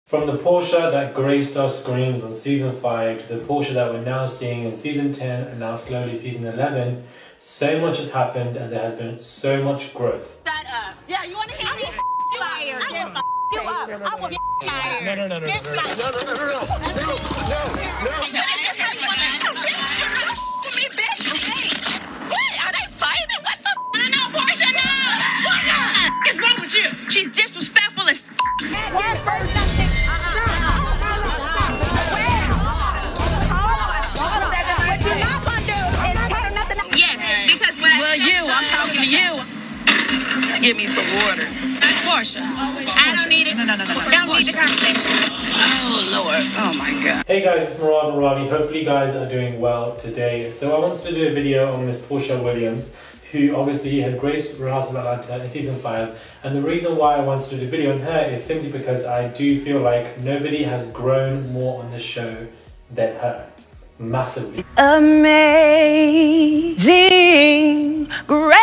From the Porsha that graced our screens on season 5 to the Porsha that we're now seeing in season 10 and now slowly season 11, so much has happened and there has been so much growth. Shut up. Yeah, you want to hear me? You liar. I will you up. I will liar. No. No. But it's just how you want to me, bitch. What? Are they fighting? What the No, Porsha, no. Porsha! What's wrong with you? She's disrespectful as What first something? I'm talking to you. Give me some water. Porsha. I don't need it. No. Don't need the conversation. Oh, Lord. Oh, my God. Hey guys, it's Rhoa. Hopefully you guys are doing well today. So I wanted to do a video on Miss Porsha Williams, who obviously had graced Real Housewives of Atlanta in season 5. And the reason why I wanted to do a video on her is simply because I do feel like nobody has grown more on the show than her. Massively. Amazing grace.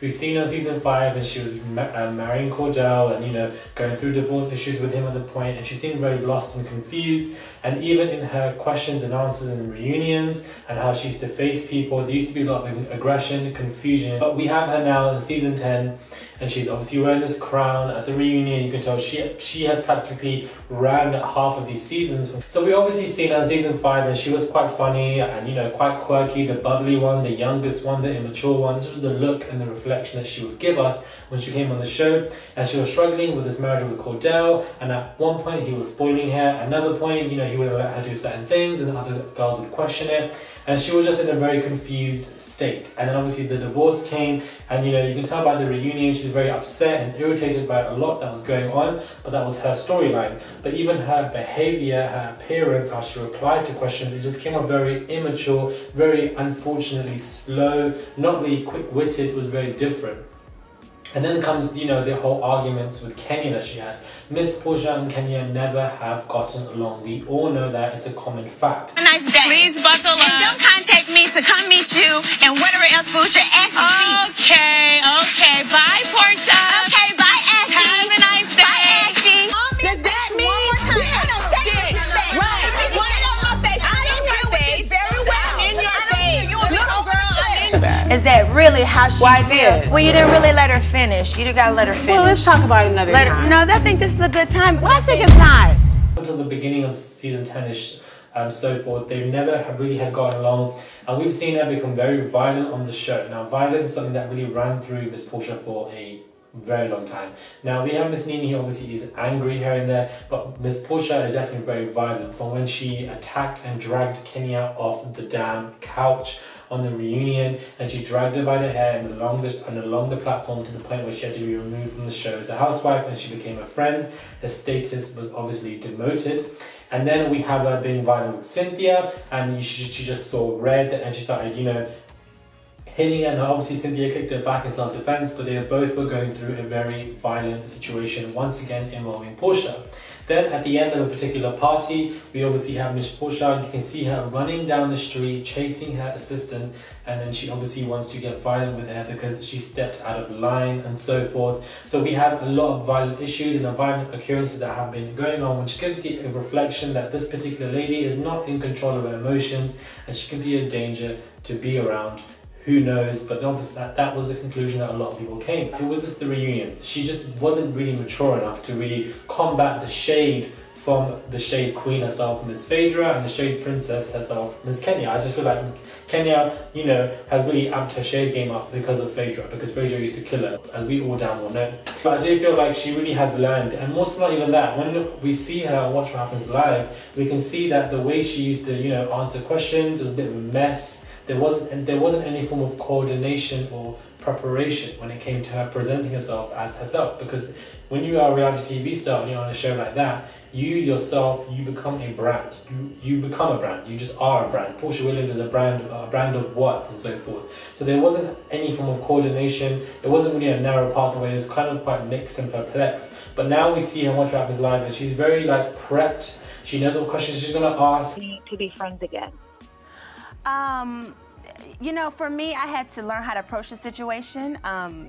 We've seen her in season 5 and she was marrying Cordell and, you know, going through divorce issues with him at the point, and she seemed very lost and confused. And even in her questions and answers in reunions and how she used to face people, there used to be a lot of aggression, confusion. But we have her now in season 10 and she's obviously wearing this crown at the reunion. You can tell she has practically ran half of these seasons. So we obviously seen her in season 5 and she was quite funny and, you know, quite quirky, the bubbly one, the youngest one, the immature one. This was the look and the reflection that she would give us when she came on the show. And she was struggling with this marriage with Cordell, and at one point he was spoiling her, another point, you know, he would let her do certain things and the other girls would question it, and she was just in a very confused state. And then obviously the divorce came, and, you know, you can tell by the reunion she's very upset and irritated by a lot that was going on, but that was her storyline. But even her behavior, her appearance, how she replied to questions, it just came off very immature, very unfortunately slow, not really quick-witted. It was very different. And then comes, you know, the whole arguments with Kenya that she had. Miss Porsha and Kenya never have gotten along. We all know that. It's a common fact. A nice day. Please buckle up. And don't contact me to come meet you and whatever else food your ass to see. Okay. Bye, Porsha. Okay, bye, Ashley. Have a nice day. Bye, Ashley. Does that mean one more time? I don't take disrespect. Right. Right on my face. I don't deal with this very well. In your face. Little girl, is that really how she feels? Well, you didn't really let her finish. You gotta let her finish. Well, let's talk about it another time. No, I think this is a good time. Well, I think it's not. Until the beginning of season 10-ish, so forth, they never have really had gotten along, and we've seen her become very violent on the show. Now, violence is something that really ran through Miss Porsha for a very long time. Now, we have Miss Nene, who obviously is angry here and there, but Miss Porsha is definitely very violent. From when she attacked and dragged Kenya off the damn couch on the reunion, and she dragged her by the hair and along the platform to the point where she had to be removed from the show as a housewife, and she became a friend. Her status was obviously demoted. And then we have her being violent with Cynthia, and she just saw red and she started, you know, hitting her. And obviously Cynthia kicked her back in self-defense, but they both were going through a very violent situation, once again involving Porsha. Then at the end of a particular party, we obviously have Miss Porsha. You can see her running down the street, chasing her assistant, and then she obviously wants to get violent with her because she stepped out of line and so forth. So we have a lot of violent issues and violent occurrences that have been going on, which gives you a reflection that this particular lady is not in control of her emotions and she can be a danger to be around. Who knows? But obviously that was the conclusion that a lot of people came. It was just the reunions. She just wasn't really mature enough to really combat the shade from the shade queen herself, Miss Phaedra, and the shade princess herself, Miss Kenya. I just feel like Kenya, you know, has really amped her shade game up because of Phaedra, because Phaedra used to kill her, as we all damn well know. But I do feel like she really has learned, and more so not even that, when we see her and watch what happens live, we can see that the way she used to, you know, answer questions was a bit of a mess. There wasn't any form of coordination or preparation when it came to her presenting herself as herself, because when you are a reality TV star and you're on a show like that, you yourself, you become a brand. You become a brand. You just are a brand. Porsha Williams is a brand of what and so forth. So there wasn't any form of coordination. It wasn't really a narrow pathway. It was kind of quite mixed and perplexed. But now we see her watch what happens live, and she's very like prepped. She knows what questions she's gonna ask. We need to be friends again. You know, for me, I had to learn how to approach the situation.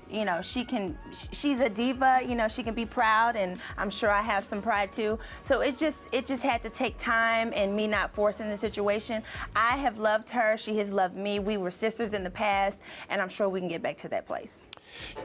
You know, she's a diva, you know, she can be proud, and I'm sure I have some pride too. So it just had to take time and me not forcing the situation. I have loved her, she has loved me. We were sisters in the past, and I'm sure we can get back to that place.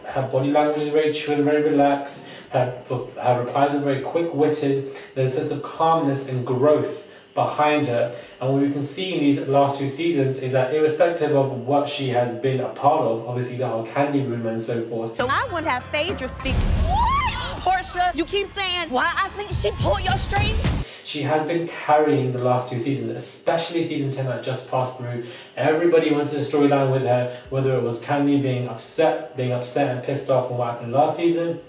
Her body language is very chill, very relaxed. Her replies are very quick-witted. There's a sense of calmness and growth behind her, and what we can see in these last 2 seasons is that irrespective of what she has been a part of, obviously the whole candy rumor and so forth. So I want to have Phaedra speak. What? Porsha, you keep saying why I think she pulled your strings? She has been carrying the last 2 seasons, especially season 10 that just passed through. Everybody went to the storyline with her, whether it was Candy being upset and pissed off from what happened last season,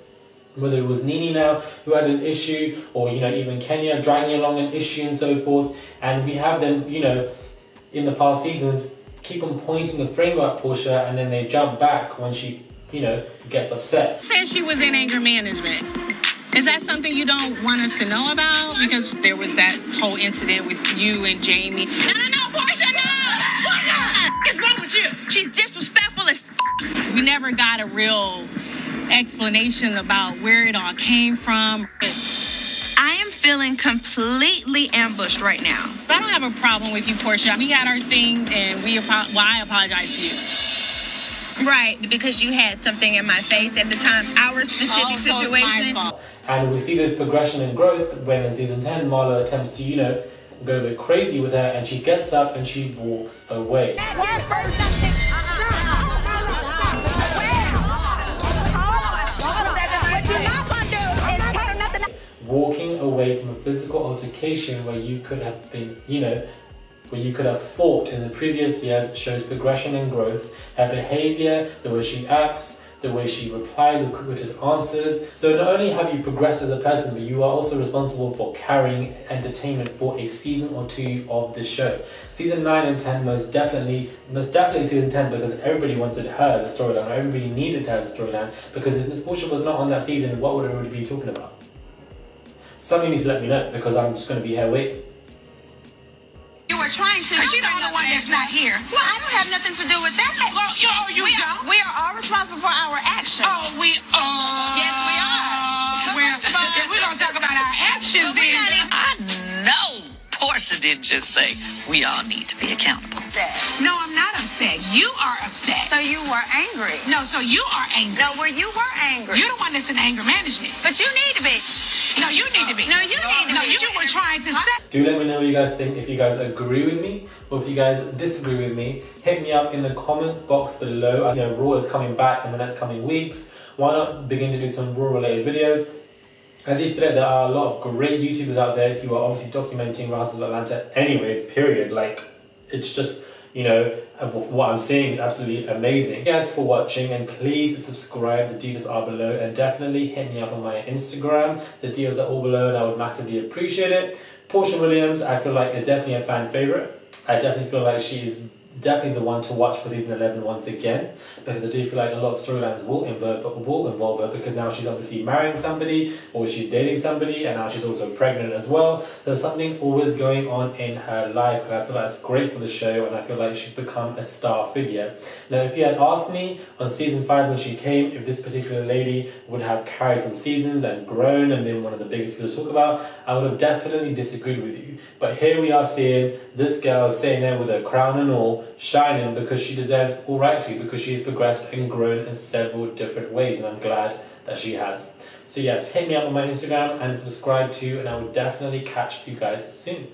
whether it was Nene now who had an issue, or you know, even Kenya dragging along an issue and so forth. And we have them, you know, in the past seasons keep on pointing the finger at Porsha, and then they jump back when she, you know, gets upset. Said she was in anger management. Is that something you don't want us to know about? Because there was that whole incident with you and Jamie. No, Porsha, no! Porsha! What's wrong with you? She's disrespectful as We never got a real explanation about where it all came from. I am feeling completely ambushed right now. I don't have a problem with you, Porsha. We had our thing, and I apologize to you. Right, because you had something in my face at the time, our specific situation. And we see this progression and growth when in season 10 Marla attempts to, you know, go a bit crazy with her, and she gets up and she walks away. Walking away from a physical altercation where you could have been, you know, where you could have fought in the previous years shows progression and growth. Her behavior, the way she acts, the way she replies with quick-witted answers. So not only have you progressed as a person, but you are also responsible for carrying entertainment for a season or 2 of the show. Season 9 and 10 most definitely season 10, because everybody wanted her as a storyline, everybody needed her as a storyline, because if Miss Porsha was not on that season, what would everybody be talking about? Somebody needs to let me know, because I'm just going to be here waiting. You were trying to. Because you're the only one that's not here. Well, I don't have nothing to do with that. Well, you don't. We are all responsible for our actions. Oh, we are. Yes, we are. Well, if we're going to talk about our actions, then. I know Porsha didn't just say we all need to be accountable. No, I'm not upset. You are upset. So you were angry. No, so you are angry. No, where you were angry. You're the one that's in anger management. But you need to be. No, you need to be. No, you need to No, be. you were trying to say. Do let me know what you guys think. If you guys agree with me, or if you guys disagree with me, hit me up in the comment box below. You know, Rhoa is coming back in the next coming weeks. Why not begin to do some Rhoa related videos? I do feel like there are a lot of great YouTubers out there who are obviously documenting Rise of Atlanta anyways, period. Like, it's just, you know, what I'm seeing is absolutely amazing. Thank you guys for watching, and please subscribe. The details are below, and definitely hit me up on my Instagram. The details are all below, and I would massively appreciate it. Porsha Williams, I feel like, is definitely a fan favorite. I definitely feel like she is definitely the one to watch for season 11 once again, because I do feel like a lot of storylines will involve her, because now she's obviously marrying somebody, or she's dating somebody, and now she's also pregnant as well. There's something always going on in her life, and I feel like that's great for the show, and I feel like she's become a star figure. Now, if you had asked me on season 5 when she came if this particular lady would have carried some seasons and grown and been one of the biggest people to talk about, I would have definitely disagreed with you. But here we are seeing this girl sitting there with her crown and all, shining, because she deserves all right to, because she has progressed and grown in several different ways, and I'm glad that she has. So yes, hit me up on my Instagram and subscribe too, and I will definitely catch you guys soon.